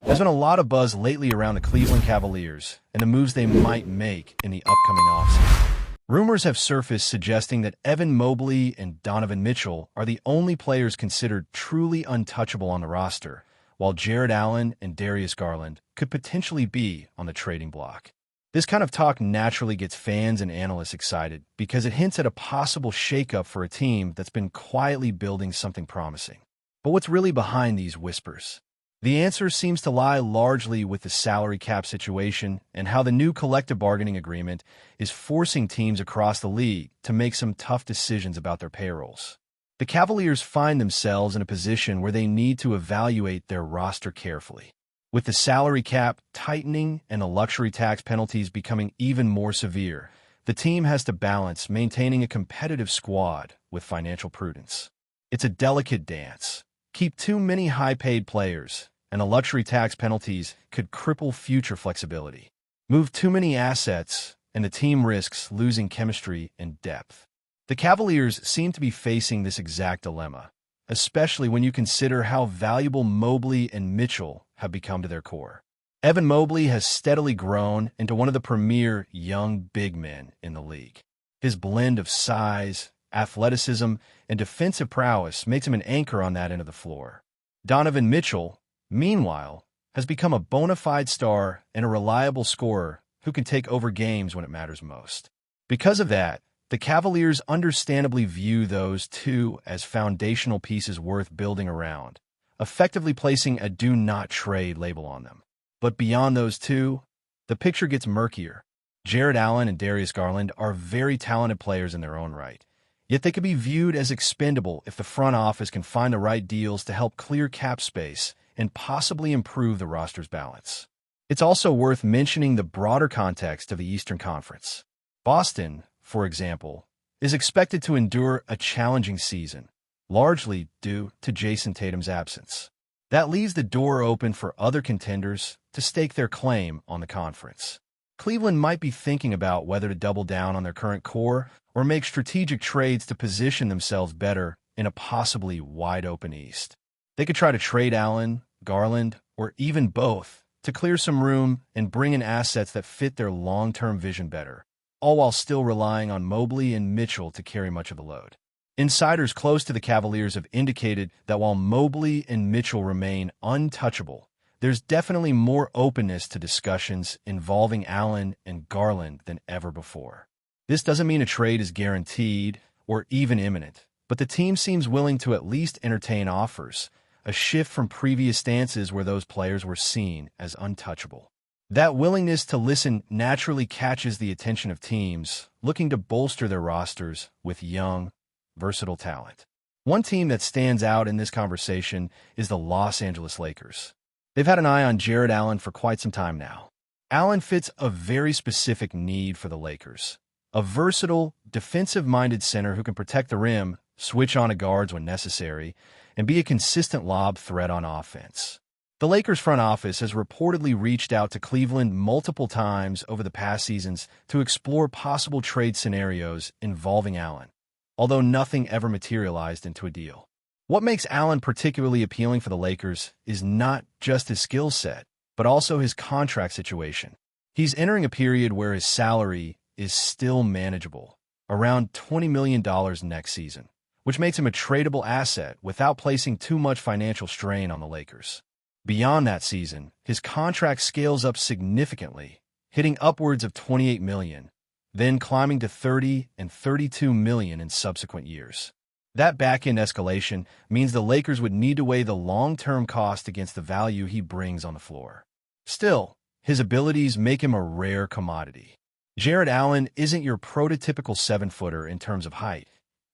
There's been a lot of buzz lately around the Cleveland Cavaliers and the moves they might make in the upcoming offseason. Rumors have surfaced suggesting that Evan Mobley and Donovan Mitchell are the only players considered truly untouchable on the roster, while Jarrett Allen and Darius Garland could potentially be on the trading block. This kind of talk naturally gets fans and analysts excited because it hints at a possible shakeup for a team that's been quietly building something promising. But what's really behind these whispers? The answer seems to lie largely with the salary cap situation and how the new collective bargaining agreement is forcing teams across the league to make some tough decisions about their payrolls. The Cavaliers find themselves in a position where they need to evaluate their roster carefully. With the salary cap tightening and the luxury tax penalties becoming even more severe, the team has to balance maintaining a competitive squad with financial prudence. It's a delicate dance. Keep too many high-paid players, and the luxury tax penalties could cripple future flexibility. Move too many assets, and the team risks losing chemistry and depth. The Cavaliers seem to be facing this exact dilemma, especially when you consider how valuable Mobley and Mitchell have become to their core. Evan Mobley has steadily grown into one of the premier young big men in the league. His blend of size, athleticism, and defensive prowess makes him an anchor on that end of the floor. Donovan Mitchell, meanwhile, has become a bona fide star and a reliable scorer who can take over games when it matters most. Because of that, the Cavaliers understandably view those two as foundational pieces worth building around, effectively placing a do-not-trade label on them. But beyond those two, the picture gets murkier. Jarrett Allen and Darius Garland are very talented players in their own right, yet they could be viewed as expendable if the front office can find the right deals to help clear cap space and possibly improve the roster's balance. It's also worth mentioning the broader context of the Eastern Conference. Boston, for example, is expected to endure a challenging season, largely due to Jason Tatum's absence. That leaves the door open for other contenders to stake their claim on the conference. Cleveland might be thinking about whether to double down on their current core or make strategic trades to position themselves better in a possibly wide-open East. They could try to trade Allen, Garland, or even both to clear some room and bring in assets that fit their long-term vision better, all while still relying on Mobley and Mitchell to carry much of the load. Insiders close to the Cavaliers have indicated that while Mobley and Mitchell remain untouchable, there's definitely more openness to discussions involving Allen and Garland than ever before. This doesn't mean a trade is guaranteed or even imminent, but the team seems willing to at least entertain offers, a shift from previous stances where those players were seen as untouchable. That willingness to listen naturally catches the attention of teams looking to bolster their rosters with young, versatile talent. One team that stands out in this conversation is the Los Angeles Lakers. They've had an eye on Jarrett Allen for quite some time now. Allen fits a very specific need for the Lakers. A versatile, defensive-minded center who can protect the rim, switch on to guards when necessary, and be a consistent lob threat on offense. The Lakers front office has reportedly reached out to Cleveland multiple times over the past seasons to explore possible trade scenarios involving Allen, although nothing ever materialized into a deal. What makes Allen particularly appealing for the Lakers is not just his skill set, but also his contract situation. He's entering a period where his salary is still manageable, around $20 million next season, which makes him a tradable asset without placing too much financial strain on the Lakers. Beyond that season, his contract scales up significantly, hitting upwards of $28 million, then climbing to $30 and $32 million in subsequent years. That back-end escalation means the Lakers would need to weigh the long-term cost against the value he brings on the floor. Still, his abilities make him a rare commodity. Jarrett Allen isn't your prototypical 7-footer in terms of height,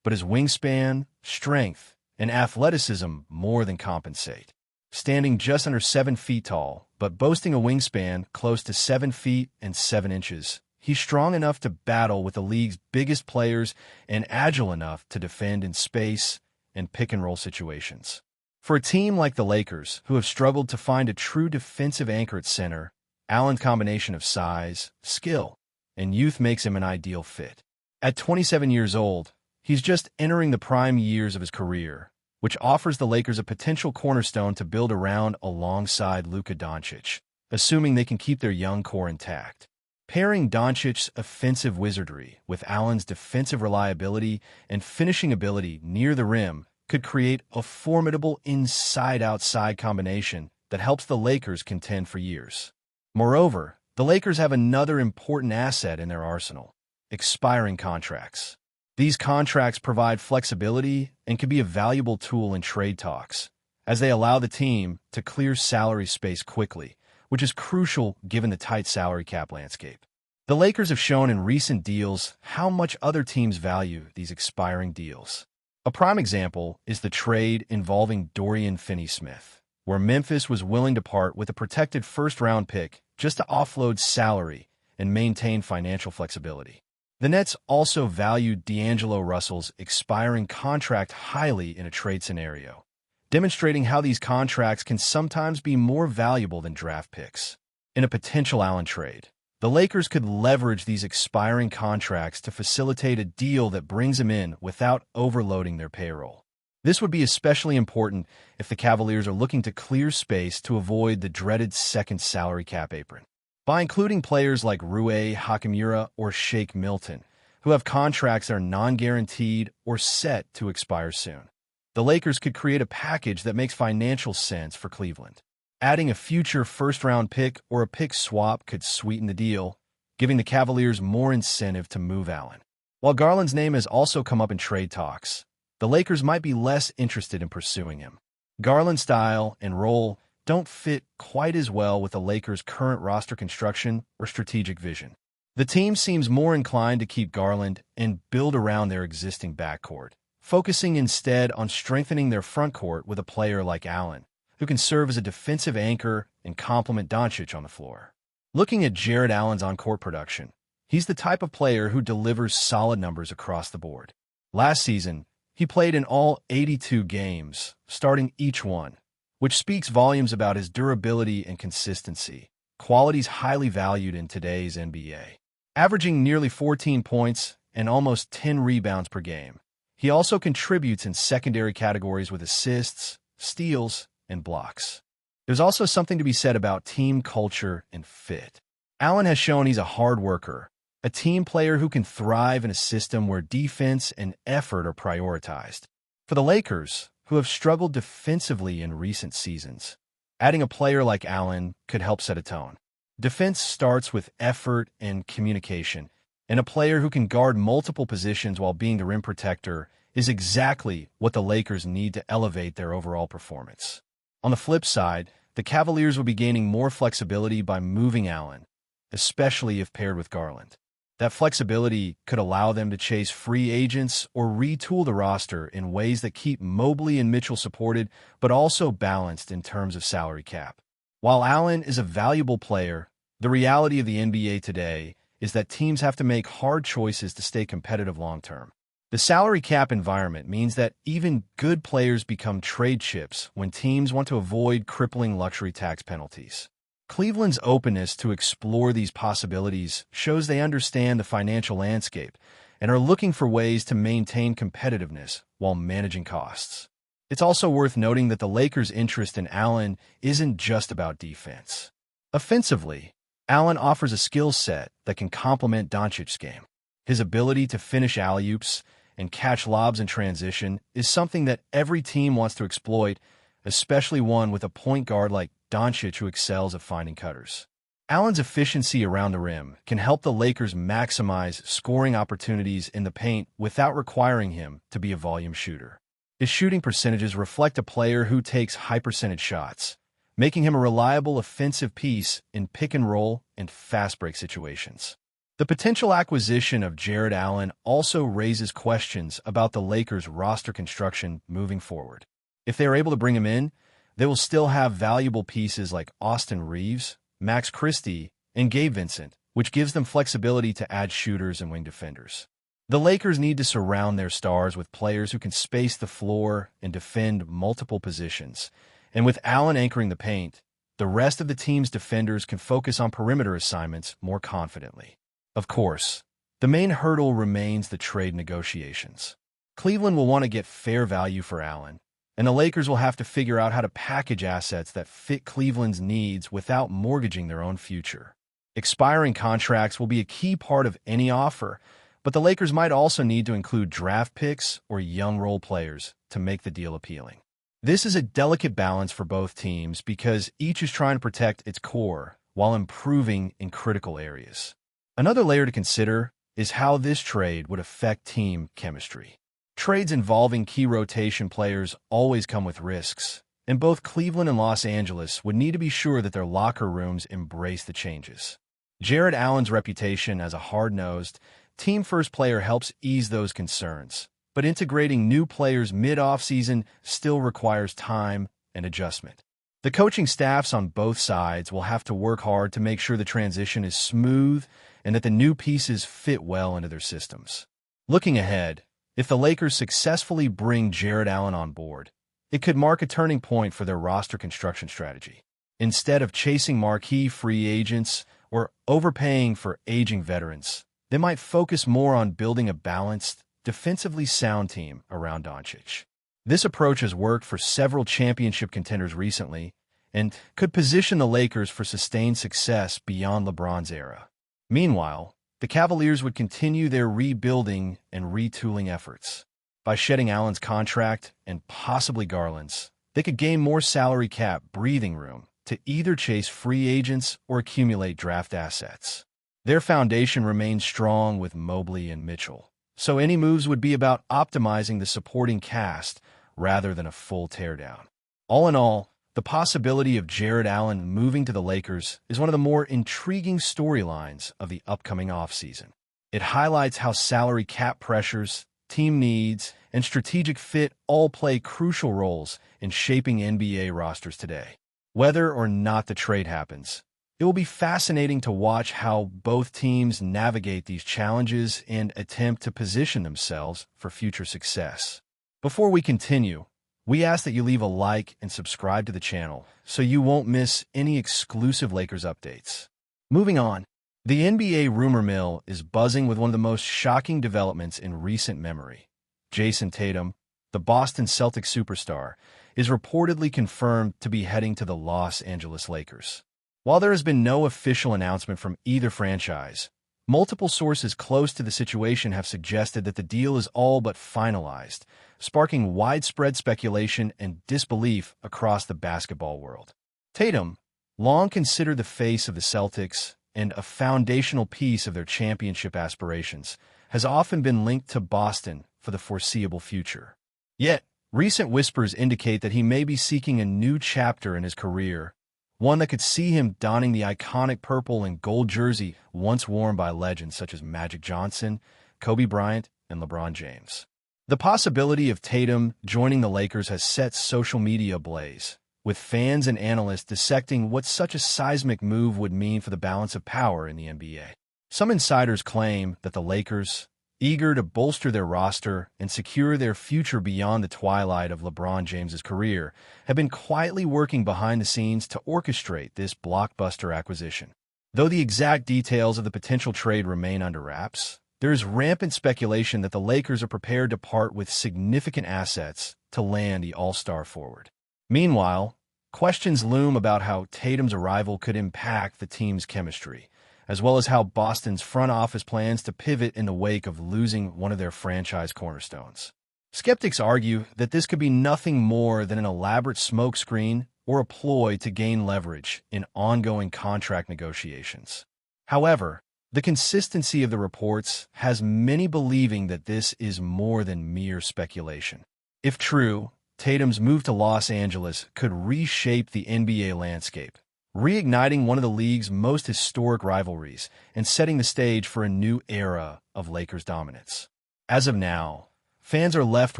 but his wingspan, strength, and athleticism more than compensate. Standing just under 7 feet tall, but boasting a wingspan close to 7 feet and 7 inches, he's strong enough to battle with the league's biggest players and agile enough to defend in space and pick-and-roll situations. For a team like the Lakers, who have struggled to find a true defensive anchor at center, Allen's combination of size, skill, and youth makes him an ideal fit. At 27 years old, he's just entering the prime years of his career, which offers the Lakers a potential cornerstone to build around alongside Luka Doncic, assuming they can keep their young core intact. Pairing Doncic's offensive wizardry with Allen's defensive reliability and finishing ability near the rim could create a formidable inside-outside combination that helps the Lakers contend for years. Moreover, the Lakers have another important asset in their arsenal: expiring contracts. These contracts provide flexibility and can be a valuable tool in trade talks, as they allow the team to clear salary space quickly, which is crucial given the tight salary cap landscape. The Lakers have shown in recent deals how much other teams value these expiring deals. A prime example is the trade involving Dorian Finney-Smith, where Memphis was willing to part with a protected first-round pick just to offload salary and maintain financial flexibility. The Nets also valued D'Angelo Russell's expiring contract highly in a trade scenario, demonstrating how these contracts can sometimes be more valuable than draft picks. In a potential Allen trade, the Lakers could leverage these expiring contracts to facilitate a deal that brings him in without overloading their payroll. This would be especially important if the Cavaliers are looking to clear space to avoid the dreaded second salary cap apron. By including players like Rui Hachimura or Shake Milton, who have contracts that are non-guaranteed or set to expire soon, the Lakers could create a package that makes financial sense for Cleveland. Adding a future first-round pick or a pick swap could sweeten the deal, giving the Cavaliers more incentive to move Allen. While Garland's name has also come up in trade talks, the Lakers might be less interested in pursuing him. Garland's style and role don't fit quite as well with the Lakers' current roster construction or strategic vision. The team seems more inclined to keep Garland and build around their existing backcourt, focusing instead on strengthening their frontcourt with a player like Allen, who can serve as a defensive anchor and complement Doncic on the floor. Looking at Jarrett Allen's on-court production, he's the type of player who delivers solid numbers across the board. Last season, he played in all 82 games, starting each one, which speaks volumes about his durability and consistency, qualities highly valued in today's NBA. Averaging nearly 14 points and almost 10 rebounds per game, he also contributes in secondary categories with assists, steals, and blocks. There's also something to be said about team culture and fit. Allen has shown he's a hard worker, a team player who can thrive in a system where defense and effort are prioritized. For the Lakers, who have struggled defensively in recent seasons, adding a player like Allen could help set a tone. Defense starts with effort and communication, and a player who can guard multiple positions while being the rim protector is exactly what the Lakers need to elevate their overall performance. On the flip side, the Cavaliers will be gaining more flexibility by moving Allen, especially if paired with Garland. That flexibility could allow them to chase free agents or retool the roster in ways that keep Mobley and Mitchell supported but also balanced in terms of salary cap. While Allen is a valuable player, the reality of the NBA today is that teams have to make hard choices to stay competitive long-term. The salary cap environment means that even good players become trade chips when teams want to avoid crippling luxury tax penalties. Cleveland's openness to explore these possibilities shows they understand the financial landscape and are looking for ways to maintain competitiveness while managing costs. It's also worth noting that the Lakers' interest in Allen isn't just about defense. Offensively, Allen offers a skill set that can complement Doncic's game. His ability to finish alley-oops and catch lobs in transition is something that every team wants to exploit, especially one with a point guard like Doncic who excels at finding cutters. Allen's efficiency around the rim can help the Lakers maximize scoring opportunities in the paint without requiring him to be a volume shooter. His shooting percentages reflect a player who takes high-percentage shots, making him a reliable offensive piece in pick-and-roll and fast-break situations. The potential acquisition of Jarrett Allen also raises questions about the Lakers' roster construction moving forward. If they are able to bring him in, they will still have valuable pieces like Austin Reeves, Max Christie, and Gabe Vincent, which gives them flexibility to add shooters and wing defenders. The Lakers need to surround their stars with players who can space the floor and defend multiple positions. And with Allen anchoring the paint, the rest of the team's defenders can focus on perimeter assignments more confidently. Of course, the main hurdle remains the trade negotiations. Cleveland will want to get fair value for Allen, and the Lakers will have to figure out how to package assets that fit Cleveland's needs without mortgaging their own future. Expiring contracts will be a key part of any offer, but the Lakers might also need to include draft picks or young role players to make the deal appealing. This is a delicate balance for both teams because each is trying to protect its core while improving in critical areas. Another layer to consider is how this trade would affect team chemistry. Trades involving key rotation players always come with risks, and both Cleveland and Los Angeles would need to be sure that their locker rooms embrace the changes. Jarrett Allen's reputation as a hard-nosed, team-first player helps ease those concerns, but integrating new players mid-offseason still requires time and adjustment. The coaching staffs on both sides will have to work hard to make sure the transition is smooth and that the new pieces fit well into their systems. Looking ahead, if the Lakers successfully bring Jarrett Allen on board, it could mark a turning point for their roster construction strategy. Instead of chasing marquee free agents or overpaying for aging veterans, they might focus more on building a balanced, defensively sound team around Doncic. This approach has worked for several championship contenders recently and could position the Lakers for sustained success beyond LeBron's era. Meanwhile, the Cavaliers would continue their rebuilding and retooling efforts. By shedding Allen's contract and possibly Garland's, they could gain more salary cap breathing room to either chase free agents or accumulate draft assets. Their foundation remains strong with Mobley and Mitchell, so any moves would be about optimizing the supporting cast rather than a full teardown. All in all, the possibility of Jarrett Allen moving to the Lakers is one of the more intriguing storylines of the upcoming offseason. It highlights how salary cap pressures, team needs, and strategic fit all play crucial roles in shaping NBA rosters today. Whether or not the trade happens, it will be fascinating to watch how both teams navigate these challenges and attempt to position themselves for future success. Before we continue, we ask that you leave a like and subscribe to the channel so you won't miss any exclusive Lakers updates. Moving on, the NBA rumor mill is buzzing with one of the most shocking developments in recent memory. JAYSON Tatum, the Boston Celtics superstar, is reportedly confirmed to be heading to the Los Angeles Lakers. While there has been no official announcement from either franchise, multiple sources close to the situation have suggested that the deal is all but finalized, sparking widespread speculation and disbelief across the basketball world. Tatum, long considered the face of the Celtics and a foundational piece of their championship aspirations, has often been linked to Boston for the foreseeable future. Yet, recent whispers indicate that he may be seeking a new chapter in his career, one that could see him donning the iconic purple and gold jersey once worn by legends such as Magic Johnson, Kobe Bryant, and LeBron James. The possibility of Tatum joining the Lakers has set social media ablaze, with fans and analysts dissecting what such a seismic move would mean for the balance of power in the NBA. Some insiders claim that the Lakers, eager to bolster their roster and secure their future beyond the twilight of LeBron James's career, have been quietly working behind the scenes to orchestrate this blockbuster acquisition. Though the exact details of the potential trade remain under wraps, there is rampant speculation that the Lakers are prepared to part with significant assets to land the all-star forward. Meanwhile, questions loom about how Tatum's arrival could impact the team's chemistry, as well as how Boston's front office plans to pivot in the wake of losing one of their franchise cornerstones. Skeptics argue that this could be nothing more than an elaborate smokescreen or a ploy to gain leverage in ongoing contract negotiations. However, the consistency of the reports has many believing that this is more than mere speculation. If true, Tatum's move to Los Angeles could reshape the NBA landscape, reigniting one of the league's most historic rivalries and setting the stage for a new era of Lakers dominance. As of now, fans are left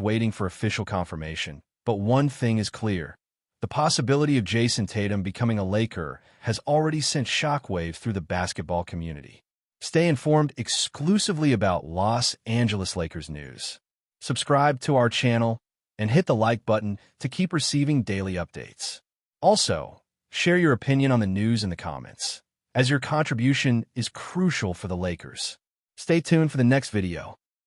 waiting for official confirmation, but one thing is clear. The possibility of JAYSON Tatum becoming a Laker has already sent shockwaves through the basketball community. Stay informed exclusively about Los Angeles Lakers news. Subscribe to our channel and hit the like button to keep receiving daily updates. Also, share your opinion on the news in the comments, as your contribution is crucial for the Lakers. Stay tuned for the next video.